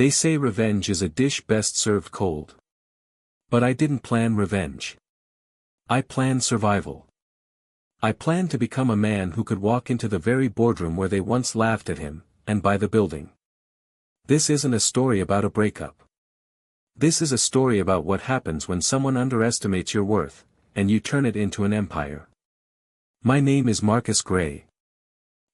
They say revenge is a dish best served cold. But I didn't plan revenge. I planned survival. I planned to become a man who could walk into the very boardroom where they once laughed at him, and buy the building. This isn't a story about a breakup. This is a story about what happens when someone underestimates your worth, and you turn it into an empire. My name is Marcus Gray.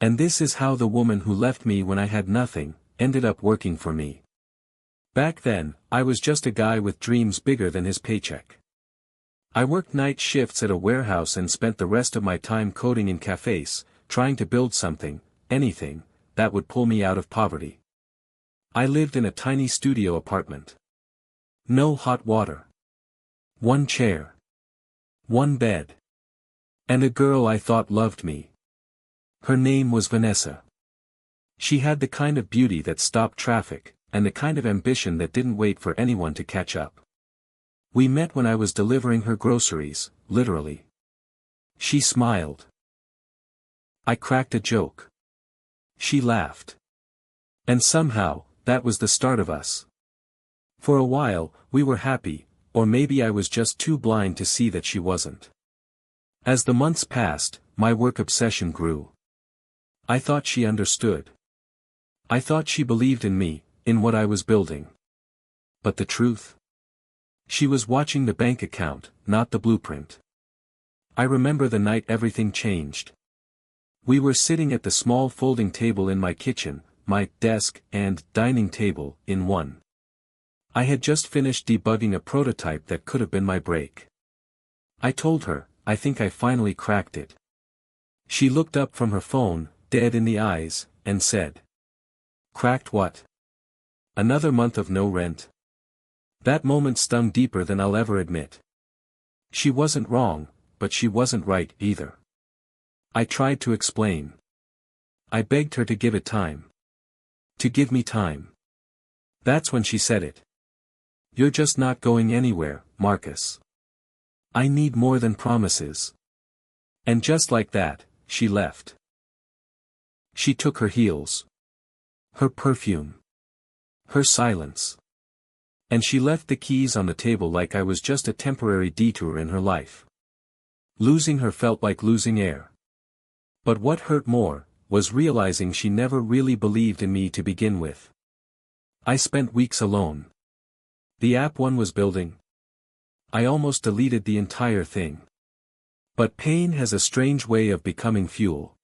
And this is how the woman who left me when I had nothing, ended up working for me. Back then, I was just a guy with dreams bigger than his paycheck. I worked night shifts at a warehouse and spent the rest of my time coding in cafes, trying to build something, anything, that would pull me out of poverty. I lived in a tiny studio apartment. No hot water. One chair. One bed. And a girl I thought loved me. Her name was Vanessa. She had the kind of beauty that stopped traffic, and the kind of ambition that didn't wait for anyone to catch up. We met when I was delivering her groceries, literally. She smiled. I cracked a joke. She laughed. And somehow, that was the start of us. For a while, we were happy, or maybe I was just too blind to see that she wasn't. As the months passed, my work obsession grew. I thought she understood. I thought she believed in me, in what I was building. But the truth? She was watching the bank account, not the blueprint. I remember the night everything changed. We were sitting at the small folding table in my kitchen, my desk and dining table in one. I had just finished debugging a prototype that could have been my break. I told her, I think I finally cracked it. She looked up from her phone, dead in the eyes, and said, "Cracked what? Another month of no rent?" That moment stung deeper than I'll ever admit. She wasn't wrong, but she wasn't right either. I tried to explain. I begged her to give it time. To give me time. That's when she said it. "You're just not going anywhere, Marcus. I need more than promises." And just like that, she left. She took her heels. Her perfume. Her silence. And she left the keys on the table like I was just a temporary detour in her life. Losing her felt like losing air. But what hurt more, was realizing she never really believed in me to begin with. I spent weeks alone. The app one was building. I almost deleted the entire thing. But pain has a strange way of becoming fuel.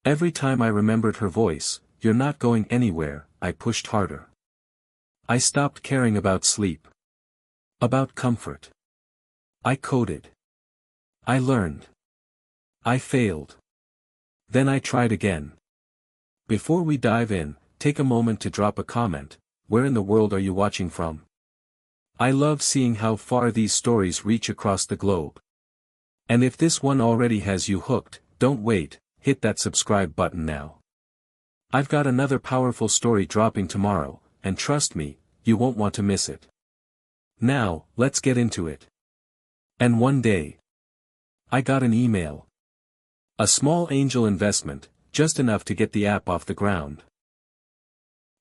Every time I remembered her voice, "You're not going anywhere," I pushed harder. I stopped caring about sleep. About comfort. I coded. I learned. I failed. Then I tried again. Before we dive in, take a moment to drop a comment. Where in the world are you watching from? I love seeing how far these stories reach across the globe. And if this one already has you hooked, don't wait, hit that subscribe button now. I've got another powerful story dropping tomorrow, and trust me, you won't want to miss it. Now, let's get into it. And one day, I got an email. A small angel investment, just enough to get the app off the ground.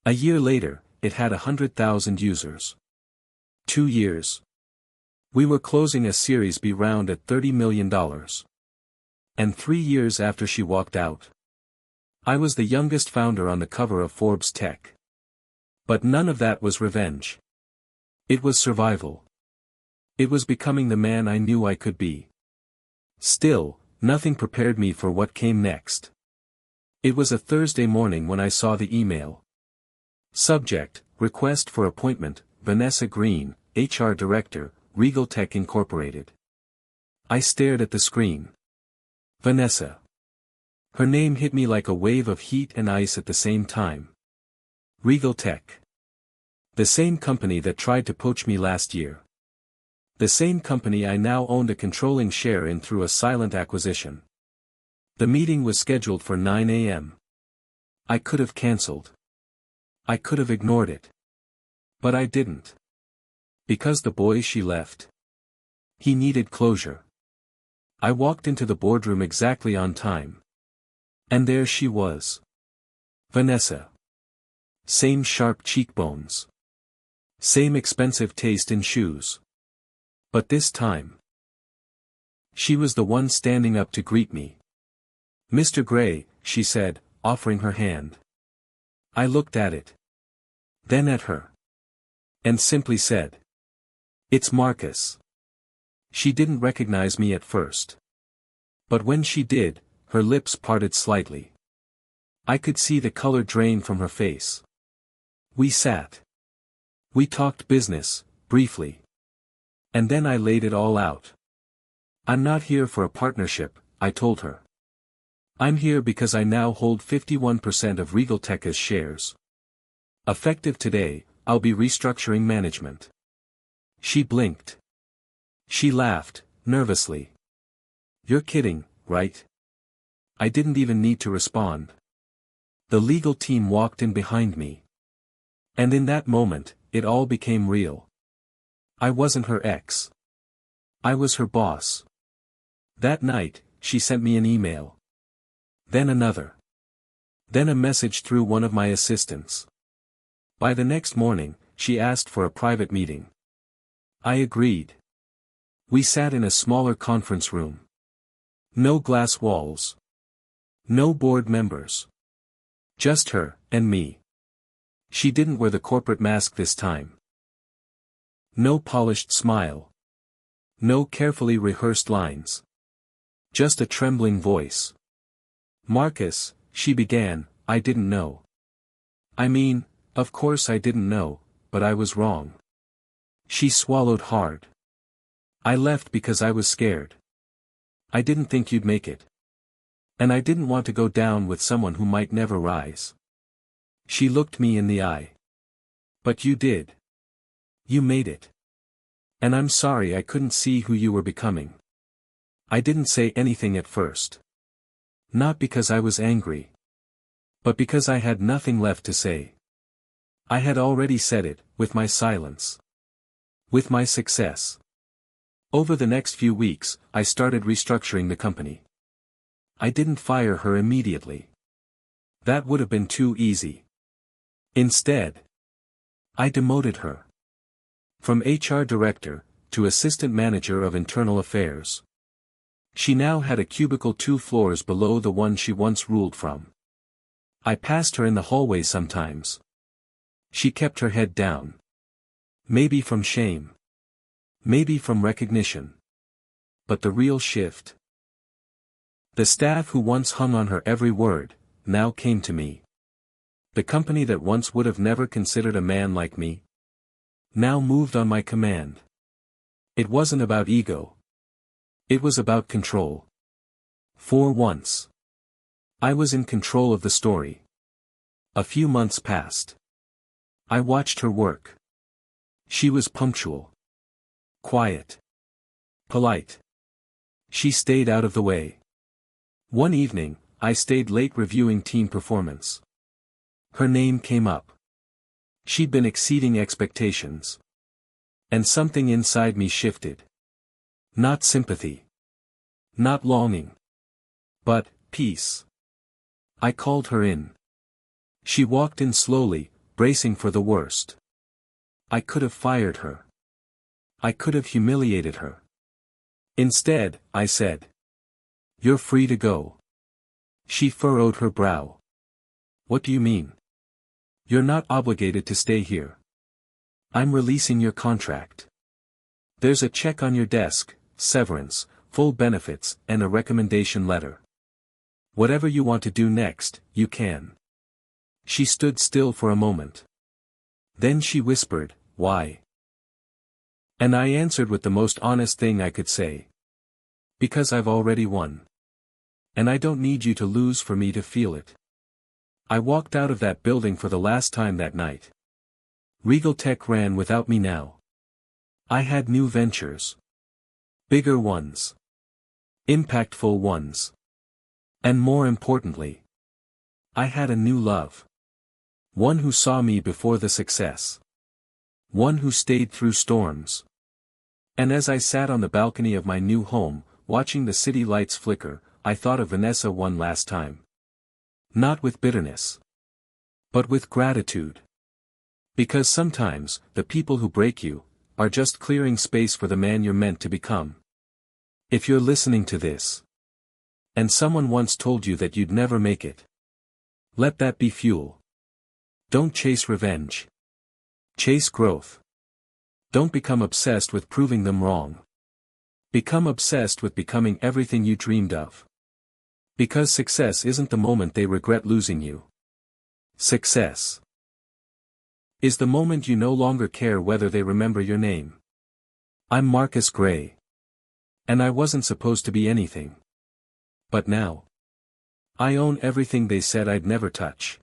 A year later, it had 100,000 users. 2 years. We were closing a Series B round at $30 million. And 3 years after she walked out. I was the youngest founder on the cover of Forbes Tech. But none of that was revenge. It was survival. It was becoming the man I knew I could be. Still, nothing prepared me for what came next. It was a Thursday morning when I saw the email. Subject, request for appointment, Vanessa Green, HR Director, Regal Tech Incorporated. I stared at the screen. Vanessa. Her name hit me like a wave of heat and ice at the same time. Regal Tech. The same company that tried to poach me last year. The same company I now owned a controlling share in through a silent acquisition. The meeting was scheduled for 9 a.m. I could have cancelled. I could have ignored it. But I didn't. Because the boy she left. He needed closure. I walked into the boardroom exactly on time. And there she was. Vanessa. Same sharp cheekbones. Same expensive taste in shoes. But this time, she was the one standing up to greet me. "Mr. Gray," she said, offering her hand. I looked at it. Then at her. And simply said, "It's Marcus." She didn't recognize me at first. But when she did, her lips parted slightly. I could see the color drain from her face. We sat. We talked business, briefly. And then I laid it all out. "I'm not here for a partnership," I told her. "I'm here because I now hold 51% of Regaltech's shares. Effective today, I'll be restructuring management." She blinked. She laughed, nervously. "You're kidding, right?" I didn't even need to respond. The legal team walked in behind me. And in that moment, it all became real. I wasn't her ex. I was her boss. That night, she sent me an email. Then another. Then a message through one of my assistants. By the next morning, she asked for a private meeting. I agreed. We sat in a smaller conference room. No glass walls. No board members. Just her, and me. She didn't wear the corporate mask this time. No polished smile. No carefully rehearsed lines. Just a trembling voice. "Marcus," she began, "I didn't know. I mean, of course I didn't know, but I was wrong." She swallowed hard. "I left because I was scared. I didn't think you'd make it. And I didn't want to go down with someone who might never rise." She looked me in the eye. "But you did. You made it. And I'm sorry I couldn't see who you were becoming." I didn't say anything at first. Not because I was angry. But because I had nothing left to say. I had already said it, with my silence. With my success. Over the next few weeks, I started restructuring the company. I didn't fire her immediately. That would have been too easy. Instead, I demoted her. From HR director, to assistant manager of internal affairs. She now had a cubicle 2 floors below the one she once ruled from. I passed her in the hallway sometimes. She kept her head down. Maybe from shame. Maybe from recognition. But the real shift. The staff who once hung on her every word, now came to me. The company that once would have never considered a man like me, now moved on my command. It wasn't about ego. It was about control. For once, I was in control of the story. A few months passed. I watched her work. She was punctual. Quiet. Polite. She stayed out of the way. One evening, I stayed late reviewing team performance. Her name came up. She'd been exceeding expectations. And something inside me shifted. Not sympathy. Not longing. But, peace. I called her in. She walked in slowly, bracing for the worst. I could have fired her. I could have humiliated her. Instead, I said, "You're free to go." She furrowed her brow. "What do you mean?" "You're not obligated to stay here. I'm releasing your contract. There's a check on your desk, severance, full benefits, and a recommendation letter. Whatever you want to do next, you can." She stood still for a moment. Then she whispered, "Why?" And I answered with the most honest thing I could say. "Because I've already won. And I don't need you to lose for me to feel it." I walked out of that building for the last time that night. Regaltech ran without me now. I had new ventures. Bigger ones. Impactful ones. And more importantly, I had a new love. One who saw me before the success. One who stayed through storms. And as I sat on the balcony of my new home, watching the city lights flicker, I thought of Vanessa one last time. Not with bitterness. But with gratitude. Because sometimes, the people who break you, are just clearing space for the man you're meant to become. If you're listening to this, and someone once told you that you'd never make it, let that be fuel. Don't chase revenge. Chase growth. Don't become obsessed with proving them wrong. Become obsessed with becoming everything you dreamed of. Because success isn't the moment they regret losing you. Success is the moment you no longer care whether they remember your name. I'm Marcus Gray. And I wasn't supposed to be anything. But now, I own everything they said I'd never touch.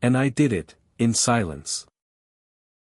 And I did it, in silence.